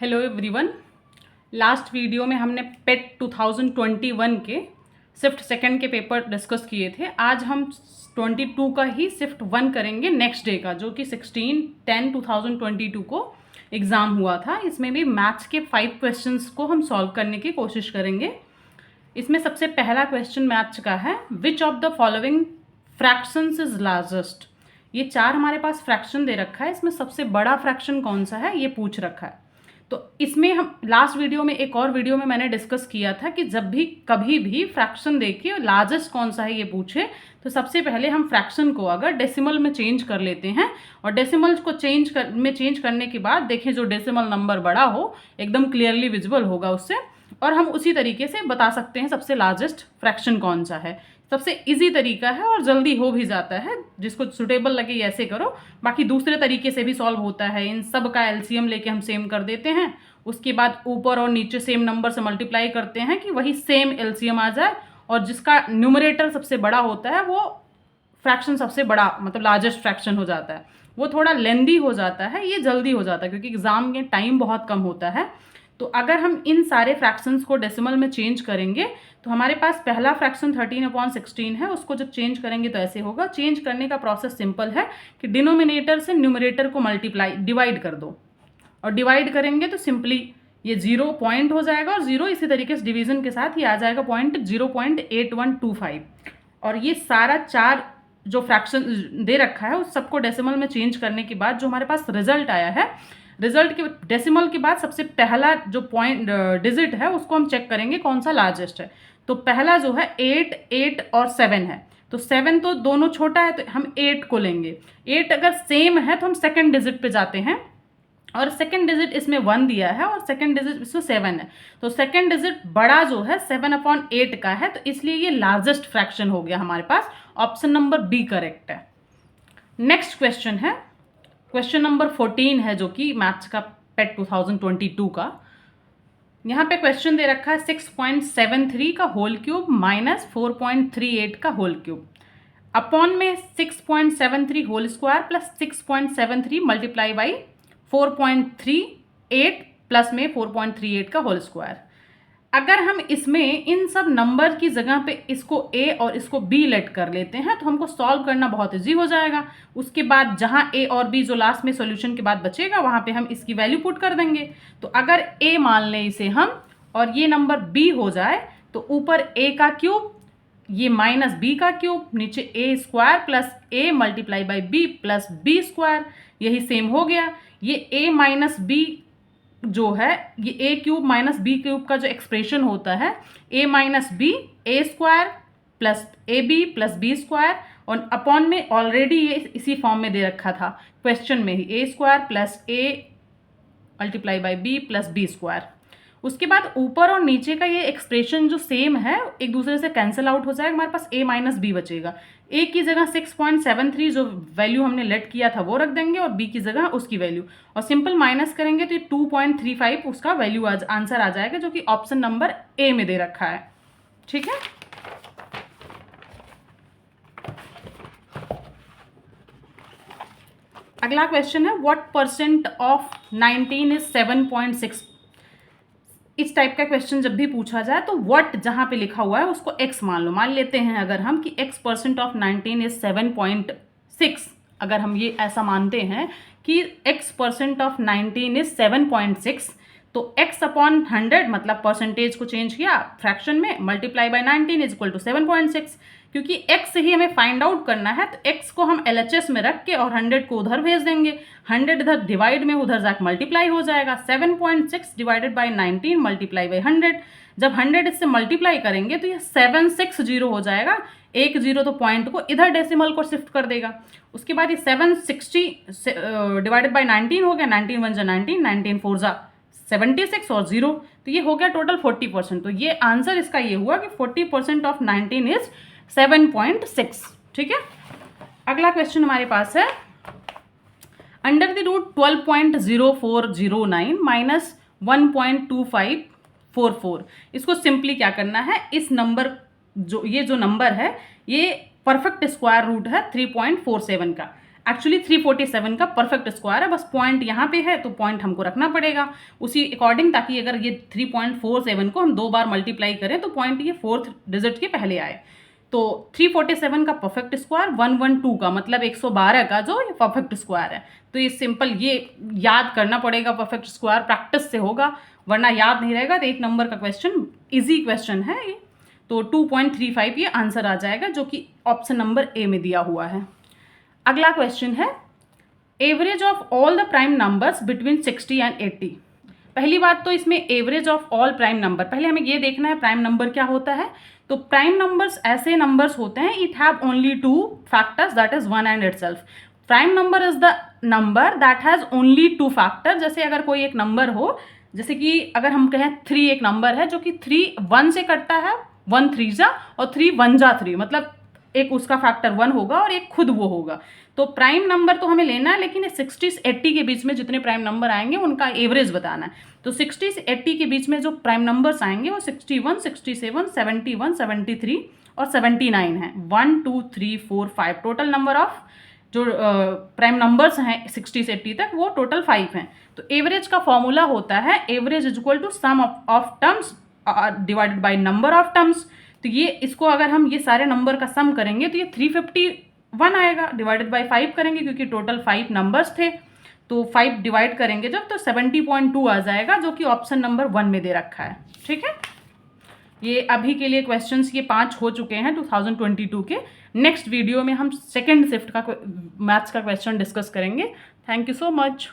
Hello everyone. Last video में हमने पेट 2021 के शिफ्ट सेकंड के पेपर डिस्कस किए थे। आज हम 22 का ही शिफ्ट 1 करेंगे नेक्स्ट डे का, जो कि 16/10/2022 को एग्ज़ाम हुआ था। इसमें भी मैथ्स के 5 क्वेश्चंस को हम सॉल्व करने की कोशिश करेंगे। इसमें सबसे पहला क्वेश्चन मैथ्स का है, which of the following fractions is largest. ये 4 हमारे पास फ्रैक्शन दे रखा है, इसमें सबसे बड़ा फ्रैक्शन कौन सा है ये पूछ रखा है। तो इसमें हम लास्ट वीडियो में, एक और वीडियो में मैंने डिस्कस किया था कि जब भी कभी भी फ्रैक्शन देखिए लार्जेस्ट कौन सा है ये पूछे, तो सबसे पहले हम फ्रैक्शन को अगर डेसिमल में चेंज कर लेते हैं और डेसिमल्स को चेंज करने के बाद देखें जो डेसिमल नंबर बड़ा हो एकदम क्लियरली विजिबल होगा उससे, और हम उसी तरीके से बता सकते हैं सबसे लार्जेस्ट फ्रैक्शन कौन सा है। सबसे इजी तरीका है और जल्दी हो भी जाता है, जिसको सुटेबल लगे ऐसे करो। बाकी दूसरे तरीके से भी सॉल्व होता है। इन सब का एलसीएम लेके हम सेम कर देते हैं, उसके बाद ऊपर और नीचे सेम नंबर से मल्टीप्लाई करते हैं कि वही सेम एलसीएम आ जाए, और जिसका न्यूमरेटर सबसे बड़ा होता है वो फ्रैक्शन सबसे बड़ा मतलब लार्जेस्ट फ्रैक्शन हो जाता है। वो थोड़ा लेंदी हो जाता है, ये जल्दी हो जाता है क्योंकि एग्जाम में टाइम बहुत कम होता है। तो अगर हम इन सारे फ्रैक्शंस को डेसिमल में चेंज करेंगे तो हमारे पास पहला फ्रैक्शन 13/16 है, उसको जब चेंज करेंगे तो ऐसे होगा। चेंज करने का प्रोसेस सिंपल है कि डिनोमिनेटर से न्यूमरेटर को डिवाइड कर दो, और डिवाइड करेंगे तो सिंपली ये 0 पॉइंट हो जाएगा, और 0 इसी तरीके से डिवीजन के साथ ये आ जाएगा पॉइंट 0.8125। और ये सारा 4 जो फ्रैक्शन दे रखा है उस सबको डेसिमल में चेंज करने के बाद जो हमारे पास रिजल्ट आया है, रिजल्ट के डेसिमल के बाद सबसे पहला जो पॉइंट डिजिट है उसको हम चेक करेंगे कौन सा लार्जेस्ट है। तो पहला जो है 8, 8 और 7 है। तो 7 तो दोनों छोटा है तो हम 8 को लेंगे। 8 अगर सेम है तो हम सेकंड डिजिट पे जाते हैं, और सेकंड डिजिट इसमें 1 दिया है और सेकंड डिजिट इसमें 7 है। तो सेकंड डिजिट बड़ा जो है 7/8 का है, तो इसलिए ये लार्जेस्ट फ्रैक्शन हो गया हमारे पास। ऑप्शन नंबर बी करेक्ट है। नेक्स्ट क्वेश्चन है क्वेश्चन नंबर 14 है, जो कि मैथ्स का पेट 2022 का। यहाँ पे क्वेश्चन दे रखा है 6.73 का होल क्यूब माइनस 4.38 का होल क्यूब अपॉन में 6.73 whole square plus 6.73 multiply by 4.38 plus में 4.38 का होल स्क्वायर। अगर हम इसमें इन सब नंबर की जगह पे इसको a और इसको b लेट कर लेते हैं तो हमको सॉल्व करना बहुत इजी हो जाएगा। उसके बाद जहां a और b जो लास्ट में सॉल्यूशन के बाद बचेगा वहां पे हम इसकी वैल्यू पुट कर देंगे। तो अगर a मान लें इसे हम, और ये नंबर b हो जाए, तो ऊपर a का क्यूब, ये माइनस b का क्यूब, नीचे a square plus a multiply by b plus b square, यही सेम हो गया। ये a माइनस b जो है, ये a cube minus b cube का जो एक्सप्रेशन होता है, a minus b a square plus a b plus b square, और अपॉन में ऑलरेडी ये इसी फॉर्म में दे रखा था क्वेश्चन में ही, a square plus a multiply by b plus b square. उसके बाद ऊपर और नीचे का ये एक्सप्रेशन जो सेम है एक दूसरे से कैंसिल आउट हो जाएगा, हमारे पास a माइनस बी बचेगा। a की जगह 6.73 जो वैल्यू हमने लेट किया था वो रख देंगे, और b की जगह उसकी वैल्यू, और सिंपल माइनस करेंगे तो ये 2.35 उसका वैल्यू आंसर आ जाएगा, जो कि ऑप्शन नंबर a में दे रखा है। ठीक है, अगला क्वेश्चन है, व्हाट परसेंट ऑफ 19 इज 7.6। इस टाइप का क्वेश्चन जब भी पूछा जाए तो व्हाट जहाँ पे लिखा हुआ है उसको x मान लो। मान लेते हैं अगर हम कि x% ऑफ 19 इज 7.6, अगर हम ये ऐसा मानते हैं कि x% ऑफ 19 इज 7.6, तो x अपॉन 100 मतलब परसेंटेज को चेंज किया फ्रैक्शन में, multiply by 19 is equal to 7.6। क्योंकि x ही हमें फाइंड आउट करना है तो x को हम LHS में रख के और 100 को उधर भेज देंगे, 100 इधर डिवाइड में उधर जाकर मल्टीप्लाई हो जाएगा। 7.6 डिवाइडेड बाय 19 मल्टीप्लाई बाय 100, जब 100 इससे मल्टीप्लाई करेंगे तो ये 760 हो जाएगा। एक जीरो तो पॉइंट को इधर डेसिमल को शिफ्ट कर देगा। उसके बाद ये 760 डिवाइडेड बाई 19 हो गया, 19 1 जा 19, 19 4 जा 76 और 0, तो ये हो गया टोटल 40%। तो ये आंसर इसका ये हुआ कि 40% ऑफ 19 इज 7.6। ठीक है, अगला क्वेश्चन हमारे पास है, अंडर द रूट 12.0409 माइनस 1.2544। इसको सिंपली क्या करना है, इस नंबर जो नंबर है ये परफेक्ट स्क्वायर रूट है 3.47 का। एक्चुअली 347 का परफेक्ट स्क्वायर है, बस पॉइंट यहाँ पे है तो पॉइंट हमको रखना पड़ेगा उसी अकॉर्डिंग, ताकि अगर ये 3.47 को हम 2 बार मल्टीप्लाई करें तो पॉइंट ये 4th डिजिट के पहले आए। तो 347 का परफेक्ट स्क्वायर 112 का मतलब 112 का जो ये परफेक्ट स्क्वायर है। तो ये सिंपल ये याद करना पड़ेगा, परफेक्ट स्क्वायर प्रैक्टिस से होगा वरना याद नहीं रहेगा। तो 1 नंबर का क्वेश्चन इजी क्वेश्चन है ये। तो 2.35 ये आंसर आ जाएगा जो कि ऑप्शन नंबर ए में दिया हुआ है। अगला क्वेश्चन है average of all the prime numbers between 60 and 80। पहली बात तो इसमें average of all prime number, पहले हमें ये देखना है प्राइम नंबर क्या होता है। तो प्राइम नंबर्स ऐसे नंबर्स होते हैं it have only 2 factors that is 1 and itself. Prime number is the number that has only 2 factor. जैसे अगर कोई एक नंबर हो, जैसे कि अगर हम कहें 3 एक नंबर है जो कि 3 1 से कटता है, 1 3 जा और 3 1 जा 3, मतलब एक उसका फैक्टर 1 होगा और एक खुद वो होगा। तो प्राइम नंबर तो हमें लेना है, लेकिन 60 से 80 के बीच में जितने प्राइम नंबर आएंगे उनका एवरेज बताना है। तो 60 से 80 के बीच में जो प्राइम नंबर्स आएंगे वो 61, 67, 71, 73 और 79 है। 1 2 3 4 5 टोटल नंबर ऑफ जो प्राइम नंबर्स हैं 60 से 80 तक वो टोटल 5 हैं। तो एवरेज का फॉर्मूला होता है average is equal to sum of terms divided by number of terms. तो ये इसको अगर हम ये सारे नंबर का सम करेंगे तो ये 351 आएगा, डिवाइडेड बाय 5 करेंगे क्योंकि टोटल 5 नंबर्स थे। तो 5 डिवाइड करेंगे जब तो 70.2 आ जाएगा जो कि ऑप्शन नंबर 1 में दे रखा है। ठीक है, ये अभी के लिए क्वेश्चंस ये 5 हो चुके हैं 2022 के। नेक्स्ट वीडियो में हम सेकेंड शिफ्ट का मैथ्स का क्वेश्चन डिस्कस करेंगे। Thank you so much.